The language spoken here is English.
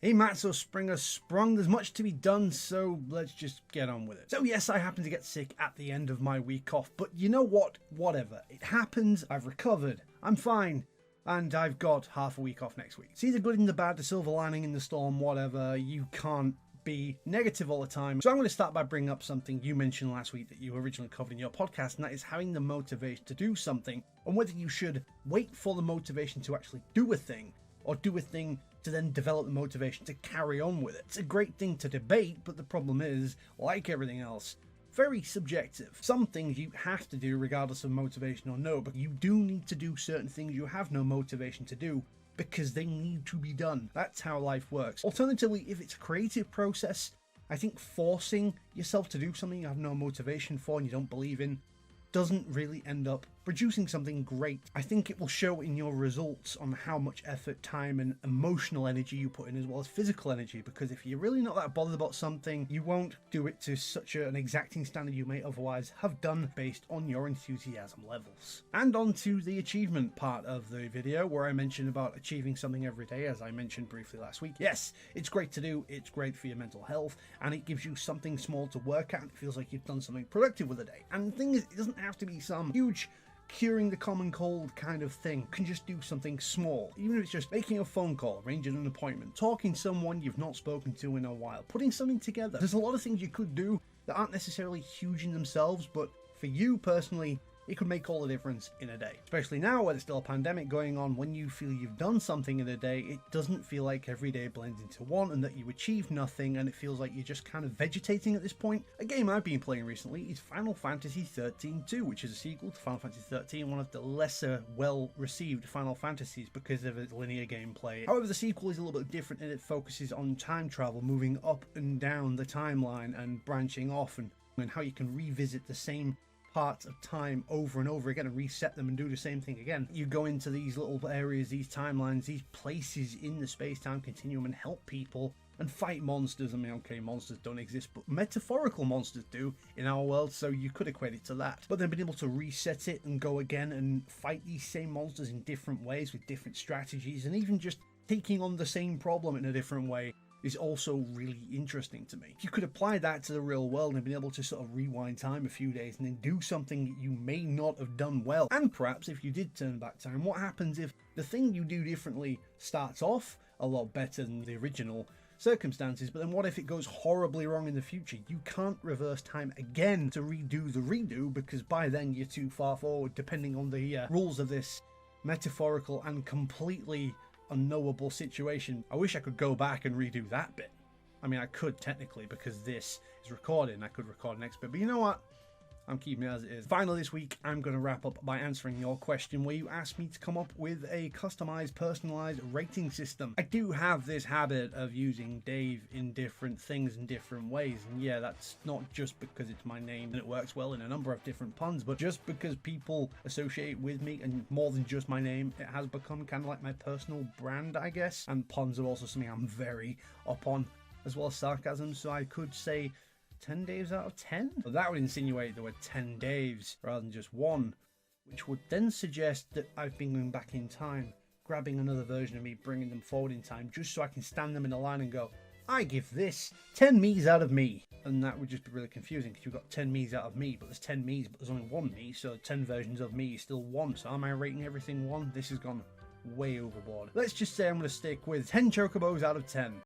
Hey Matzo Springer sprung, there's much to be done, so let's just get on with it. So yes, I happened to get sick at the end of my week off, but you know what? Whatever. It happens, I've recovered, I'm fine, and I've got half a week off next week. See the good in the bad, the silver lining in the storm, whatever. You can't be negative all the time. So I'm going to start by bringing up something you mentioned last week that you originally covered in your podcast, and that is having the motivation to do something, and whether you should wait for the motivation to actually do a thing, or do a thing to then develop the motivation to carry on with it. It's a great thing to debate, but the problem is, like everything else, very subjective. Some things you have to do regardless of motivation or no, but you do need to do certain things you have no motivation to do because they need to be done. That's how life works. Alternatively, if it's a creative process, I think forcing yourself to do something you have no motivation for and you don't believe in doesn't really end up producing something great. I think it will show in your results on how much effort, time, and emotional energy you put in, as well as physical energy, because if you're really not that bothered about something, you won't do it to such an exacting standard you may otherwise have done based on your enthusiasm levels. And on to the achievement part of the video, where I mentioned about achieving something every day, as I mentioned briefly last week. Yes, it's great to do, it's great for your mental health, and it gives you something small to work at, and it feels like you've done something productive with the day. And the thing is, it doesn't have to be some huge curing the common cold kind of thing. You can just do something small, even if it's just making a phone call, arranging an appointment, talking to someone you've not spoken to in a while, putting something together. There's a lot of things you could do that aren't necessarily huge in themselves, but for you personally, it could make all the difference in a day. Especially now where there's still a pandemic going on, when you feel you've done something in a day, it doesn't feel like every day blends into one and that you achieve nothing, and it feels like you're just kind of vegetating at this point. A game I've been playing recently is Final Fantasy 13-2, which is a sequel to Final Fantasy 13, one of the lesser well-received Final Fantasies because of its linear gameplay. However, the sequel is a little bit different, and it focuses on time travel, moving up and down the timeline and branching off, and how you can revisit the same parts of time over and over again and reset them and do the same thing again. You go into these little areas, these timelines, these places in the space-time continuum and help people and fight monsters. I mean, okay, monsters don't exist, but metaphorical monsters do in our world, so you could equate it to that. But then being able to reset it and go again and fight these same monsters in different ways with different strategies, and even just taking on the same problem in a different way, is also really interesting to me. If you could apply that to the real world and be able to sort of rewind time a few days and then do something you may not have done well, and perhaps if you did turn back time, what happens if the thing you do differently starts off a lot better than the original circumstances, but then what if it goes horribly wrong in the future? You can't reverse time again to redo the redo, because by then you're too far forward, depending on the rules of this metaphorical and completely unknowable situation. I wish I could go back and redo that bit. I mean, I could technically, because this is recording. I could record next bit, but you know what? I'm keeping it as it is. Finally, this week, I'm going to wrap up by answering your question where you asked me to come up with a customized, personalized rating system. I do have this habit of using Dave in different things in different ways. And yeah, that's not just because it's my name and it works well in a number of different puns, but just because people associate with me and more than just my name, it has become kind of like my personal brand, I guess. And puns are also something I'm very up on, as well as sarcasm. So I could say 10 Daves out of 10? But that would insinuate there were 10 Daves rather than just one, which would then suggest that I've been going back in time, grabbing another version of me, bringing them forward in time, just so I can stand them in a line and go, I give this 10 me's out of me. And that would just be really confusing, because you've got 10 me's out of me, but there's 10 me's, but there's only one me, so 10 versions of me is still one. So am I rating everything one? This has gone way overboard. Let's just say I'm going to stick with 10 Chocobos out of 10.